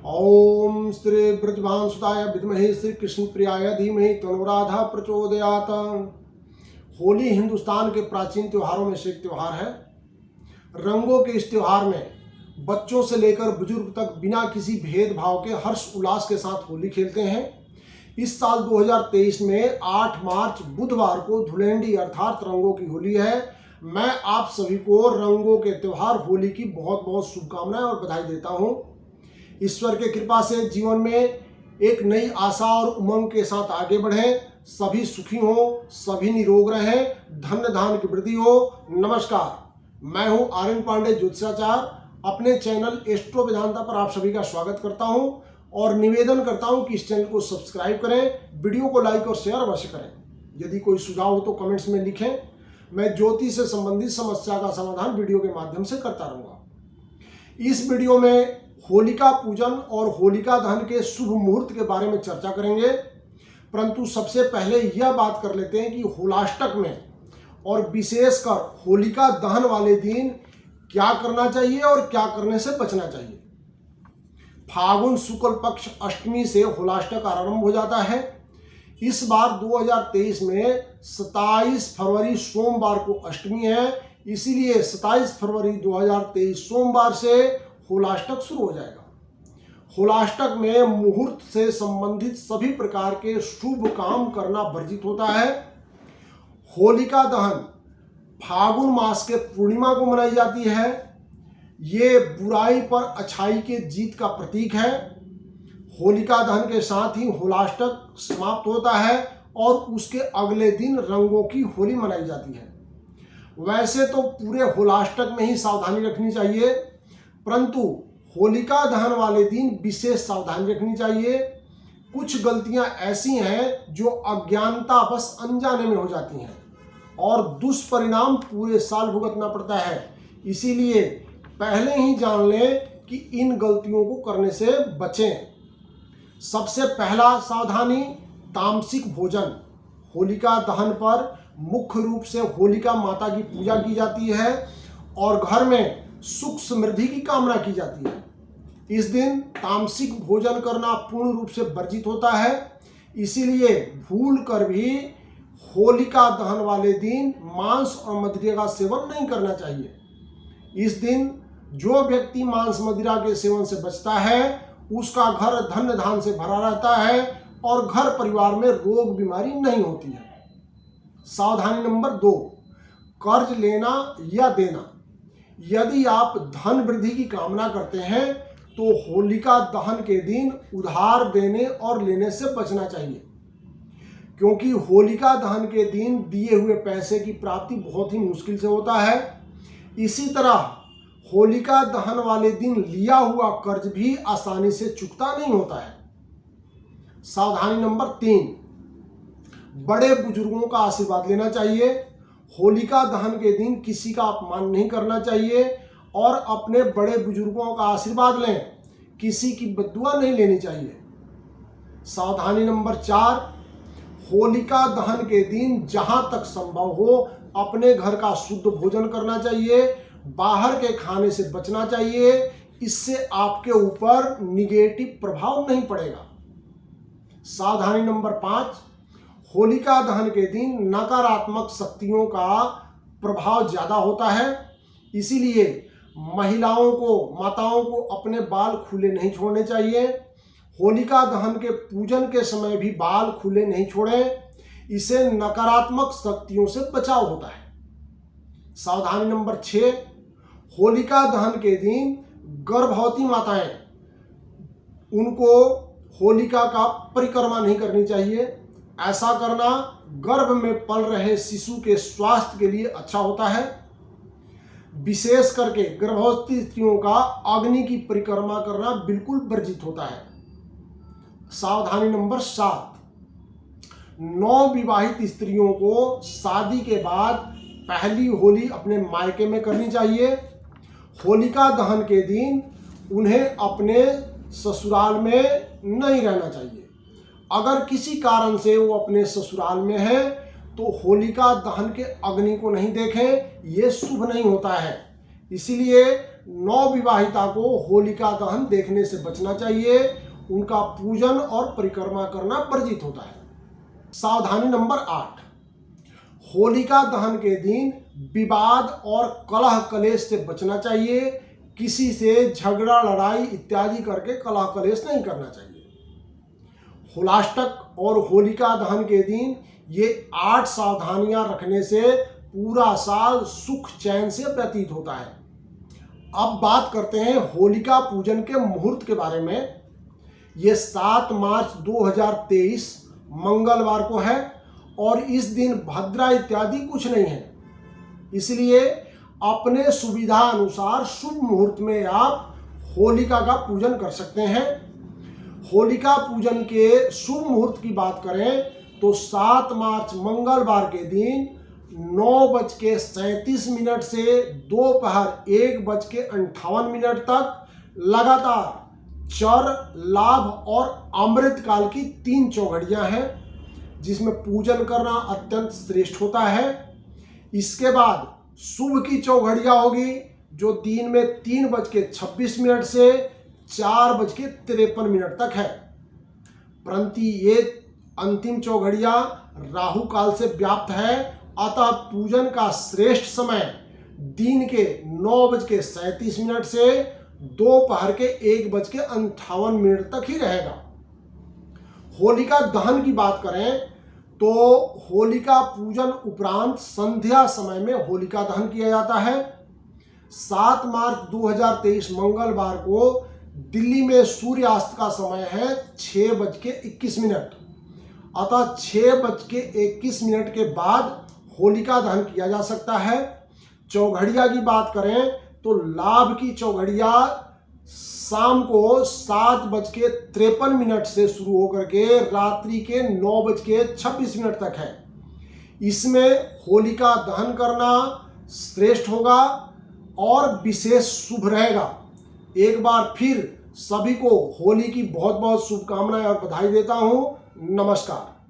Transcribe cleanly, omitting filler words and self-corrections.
ओम श्री ब्रजभानुसुताय विद्महे श्री कृष्ण प्रियाय धीमहि तन्नो राधा प्रचोदयात्। होली हिंदुस्तान के प्राचीन त्योहारों में से एक त्यौहार है। रंगों के इस त्यौहार में बच्चों से लेकर बुजुर्ग तक बिना किसी भेदभाव के हर्ष उल्लास के साथ होली खेलते हैं। इस साल 2023 में 8 मार्च बुधवार को धुलेंडी अर्थात रंगों की होली है। मैं आप सभी को रंगों के त्यौहार होली की बहुत बहुत शुभकामनाएं और बधाई देता हूं। ईश्वर के कृपा से जीवन में एक नई आशा और उमंग के साथ आगे बढ़ें। सभी सुखी हो, सभी निरोग रहें, धन्य धान्य की वृद्धि हो। नमस्कार, मैं हूं आर्यन पांडे ज्योतिषाचार्य। अपने चैनल एस्ट्रो वेदांता पर आप सभी का स्वागत करता हूं और निवेदन करता हूं कि इस चैनल को सब्सक्राइब करें, वीडियो को लाइक और शेयर अवश्य करें। यदि कोई सुझाव हो तो कमेंट्स में लिखें। मैं ज्योतिष से संबंधित समस्या का समाधान वीडियो के माध्यम से करता रहूँगा। इस वीडियो में होलिका पूजन और होलिका दहन के शुभ मुहूर्त के बारे में चर्चा करेंगे, परंतु सबसे पहले यह बात कर लेते हैं कि होलाष्टक में और विशेषकर होलिका दहन वाले दिन क्या करना चाहिए और क्या करने से बचना चाहिए। फागुन शुक्ल पक्ष अष्टमी से होलाष्टक आरंभ हो जाता है। इस बार 2023 में 27 फरवरी सोमवार को अष्टमी है, इसीलिए 27 फरवरी 2023 सोमवार से होलाष्टक शुरू हो जाएगा। होलाष्टक में मुहूर्त से संबंधित सभी प्रकार के शुभ काम करना वर्जित होता है। होलिका दहन फागुन मास के पूर्णिमा को मनाई जाती है। ये बुराई पर अच्छाई के जीत का प्रतीक है। होलिका दहन के साथ ही होलाष्टक समाप्त होता है और उसके अगले दिन रंगों की होली मनाई जाती है। वैसे तो पूरे होलाष्टक में ही सावधानी रखनी चाहिए, परंतु होलिका दहन वाले दिन विशेष सावधानी रखनी चाहिए। कुछ गलतियां ऐसी हैं जो अज्ञानतावश अनजाने में हो जाती हैं और दुष्परिणाम पूरे साल भुगतना पड़ता है। इसीलिए पहले ही जान लें कि इन गलतियों को करने से बचें। सबसे पहला सावधानी, तामसिक भोजन। होलिका दहन पर मुख्य रूप से होलिका माता की पूजा की जाती है और घर में सुख समृद्धि की कामना की जाती है। इस दिन तामसिक भोजन करना पूर्ण रूप से वर्जित होता है, इसीलिए भूल कर भी होलिका दहन वाले दिन मांस और मदिरा का सेवन नहीं करना चाहिए। इस दिन जो व्यक्ति मांस मदिरा के सेवन से बचता है उसका घर धन्य धान्य से भरा रहता है और घर परिवार में रोग बीमारी नहीं होती है। सावधानी नंबर 2, कर्ज लेना या देना। यदि आप धन वृद्धि की कामना करते हैं तो होलिका दहन के दिन उधार देने और लेने से बचना चाहिए, क्योंकि होलिका दहन के दिन दिए हुए पैसे की प्राप्ति बहुत ही मुश्किल से होता है। इसी तरह होलिका दहन वाले दिन लिया हुआ कर्ज भी आसानी से चुकता नहीं होता है। सावधानी नंबर 3, बड़े बुजुर्गों का आशीर्वाद लेना चाहिए। होलिका दहन के दिन किसी का अपमान नहीं करना चाहिए और अपने बड़े बुजुर्गों का आशीर्वाद लें, किसी की बद्दुआ नहीं लेनी चाहिए। सावधानी नंबर 4, होलिका दहन के दिन जहां तक संभव हो अपने घर का शुद्ध भोजन करना चाहिए, बाहर के खाने से बचना चाहिए। इससे आपके ऊपर निगेटिव प्रभाव नहीं पड़ेगा। सावधानी नंबर 5, होलिका दहन के दिन नकारात्मक शक्तियों का प्रभाव ज़्यादा होता है, इसीलिए महिलाओं को, माताओं को अपने बाल खुले नहीं छोड़ने चाहिए। होलिका दहन के पूजन के समय भी बाल खुले नहीं छोड़ें, इससे नकारात्मक शक्तियों से बचाव होता है। सावधानी नंबर 6, होलिका दहन के दिन गर्भवती माताएं, उनको होलिका का परिक्रमा नहीं करनी चाहिए। ऐसा करना गर्भ में पल रहे शिशु के स्वास्थ्य के लिए अच्छा होता है। विशेष करके गर्भवती स्त्रियों का अग्नि की परिक्रमा करना बिल्कुल वर्जित होता है। सावधानी नंबर 7, नवविवाहित स्त्रियों को शादी के बाद पहली होली अपने मायके में करनी चाहिए। होलिका दहन के दिन उन्हें अपने ससुराल में नहीं रहना चाहिए। अगर किसी कारण से वो अपने ससुराल में है तो होलिका दहन के अग्नि को नहीं देखें, ये शुभ नहीं होता है। इसीलिए नवविवाहिता को होलिका दहन देखने से बचना चाहिए। उनका पूजन और परिक्रमा करना वर्जित होता है। सावधानी नंबर 8, होलिका दहन के दिन विवाद और कलह कलेश से बचना चाहिए। किसी से झगड़ा लड़ाई इत्यादि करके कलह कलेश नहीं करना चाहिए। होलाष्टक और होलिका दहन के दिन ये 8 सावधानियां रखने से पूरा साल सुख चैन से व्यतीत होता है। अब बात करते हैं होलिका पूजन के मुहूर्त के बारे में। ये 7 मार्च 2023 मंगलवार को है और इस दिन भद्रा इत्यादि कुछ नहीं है, इसलिए अपने सुविधा अनुसार शुभ मुहूर्त में आप होलिका का पूजन कर सकते हैं। होलिका पूजन के शुभ मुहूर्त की बात करें तो 7 मार्च मंगलवार के दिन 9:37 से दोपहर 1:58 तक लगातार चर, लाभ और अमृत काल की 3 चौघड़ियां हैं, जिसमें पूजन करना अत्यंत श्रेष्ठ होता है। इसके बाद शुभ की चौघड़ियां होगी जो दिन में 3:26 से 4:53 तक है, परंतु ये अंतिम चौघड़ियां राहु काल से व्याप्त है। अतः पूजन का श्रेष्ठ समय दिन के 9:37 से दोपहर के 1:58 तक ही रहेगा। होलिका दहन की बात करें तो होलिका पूजन उपरांत संध्या समय में होलिका दहन किया जाता है। 7 मार्च 2023 मंगलवार को दिल्ली में सूर्यास्त का समय है 6:21। अतः 6:21 के बाद होलिका दहन किया जा सकता है। चौघड़िया की बात करें तो लाभ की चौघड़िया शाम को 7:53 से शुरू होकर के रात्रि के 9:26 तक है। इसमें होलिका दहन करना श्रेष्ठ होगा और विशेष शुभ रहेगा। एक बार फिर सभी को होली की बहुत बहुत शुभकामनाएं और बधाई देता हूं। नमस्कार।